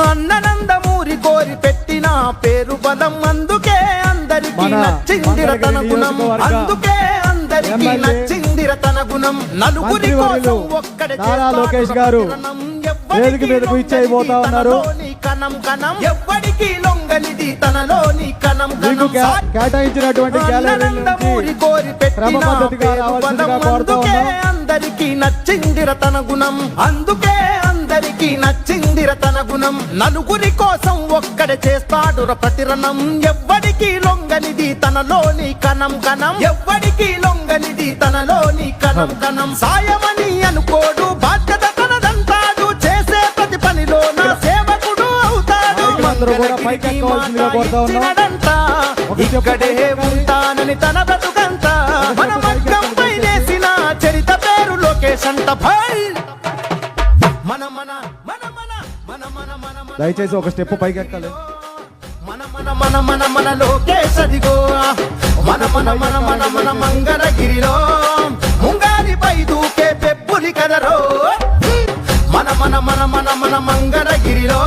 అన్ననందమూరి కోరి పెట్టిన పేరు బలం, అందుకే అందరికీ నచ్చిందిర తన గుణం, అందుకే అందరికీ నచ్చిందిర తన గుణం. నలుగురి కోసం ఒక్కడే నారా లోకేష్ గారు వేదిక మీదకు ఇచ్చేయబోతా ఉన్నారు. కణం కణం ఎవ్వడికి లొంగనిది తనలోని కణం కణం. కేటాయించినటువంటి అన్ననందమూరి కోరి పెట్టిన పేరు బలం, అందుకే అందరికీ నచ్చిందిర తన గుణం, అందుకే అందరికీ నచ్చిందిర తన గుణం. నలుగురి కోసం ఒక్కడే చేస్తాడు ప్రతిరణం, ఎవ్వడికి లొంగనిది తనలోని కణం కణం, ఎవ్వడికి లొంగనిది తనలోని కణం కణం. సాయమని అనుకోడు, బాధ్యత తనదంటాడు, చేసే ప్రతి పనిలో నా సేవకుడు అవుతాడు. ఇక్కడే ఉంటానని తన బ్రతుకంత, మన మగ్గం పైనేసిన చరిత పేరు లోకేష్ అంట. మన మన మన మన మన మన మన దయచేసి ఒక స్టెప్ పైకి ఎక్కాలి. మన మన మన మన మన లోకేష్ అదిగో, మన మన మన మన మన మంగళగిరిలో ముంగాదిపై దూకే పెబ్బులి కదరో. మన మన మన మన మన మంగళగిరిలో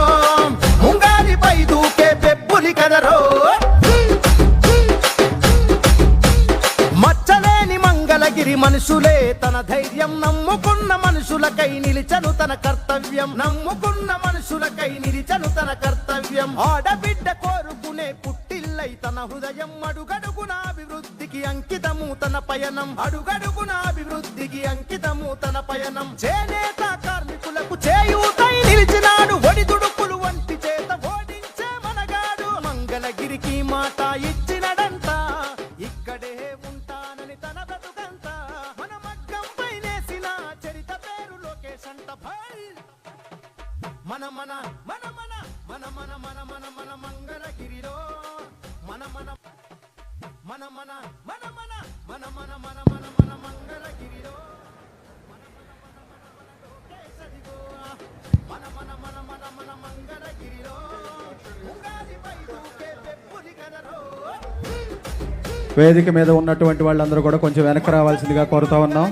ముంగాదిపై దూకే పెబ్బులి కదరో. మచ్చలేని మంగళగిరి మనుషులే తన ధైర్యం, నమ్ముకున్న మనుషులకై నిలిచను తన కర్తవ్యం, నమ్ముకున్న మనుషులకై నిలిచను తన కర్తవ్యం. ఆడబిడ్డ కోరుకునే పుట్టిల్లై తన హృదయం, అడుగడుగున అభివృద్ధికి అంకితము తన పయనం, అడుగడుగున అభివృద్ధికి అంకితము తన పయనం. చేనేత కార్మికులకు చేయూతై నిలిచినాడు, ఒడిదుడుకులు వంటి చేత ఓడించే మనగాడు. మంగళగిరికి మాట ఇచ్చినడంట, ఇక్కడే ఉంటానని తన బ్రతుకంత, మన మగ్గం పైనేసిన చరిత పేరు లోకేష్ అంట. మన మన మన మన మన మన మన మన మన మంగళగిరిలో మన మన మన మన మన మన మన మన మన మన మన మంగళగిరిలో మన మన మన మన మన మంగళగిరిలో ఉగాదిపై దూకే పెబ్బులి కదరో. వేదిక మీద ఉన్నటువంటి వాళ్ళందరూ కూడా కొంచెం వెనక్కి రావాల్సిందిగా కోరుతా ఉన్నాం.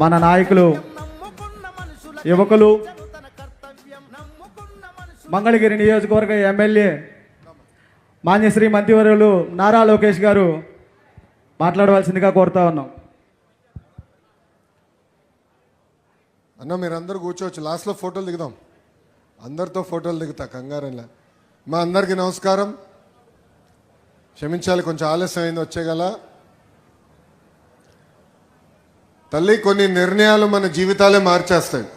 మన నాయకులు, యువకులు, మంగళగిరి నియోజకవర్గ ఎమ్మెల్యే మాన్యశ్రీ మంత్రివర్యులు నారా లోకేష్ గారు మాట్లాడవలసిందిగా కోరుతా ఉన్నాం. అన్న మీరందరూ కూర్చోవచ్చు, లాస్ట్లో ఫోటోలు దిగుదాం, అందరితో ఫోటోలు దిగుతా కంగారంలా. మా అందరికీ నమస్కారం. క్షమించాలి, కొంచెం ఆలస్యం అయింది వచ్చేగల. తల్లి, కొన్ని నిర్ణయాలు మన జీవితాలే మార్చేస్తాయి.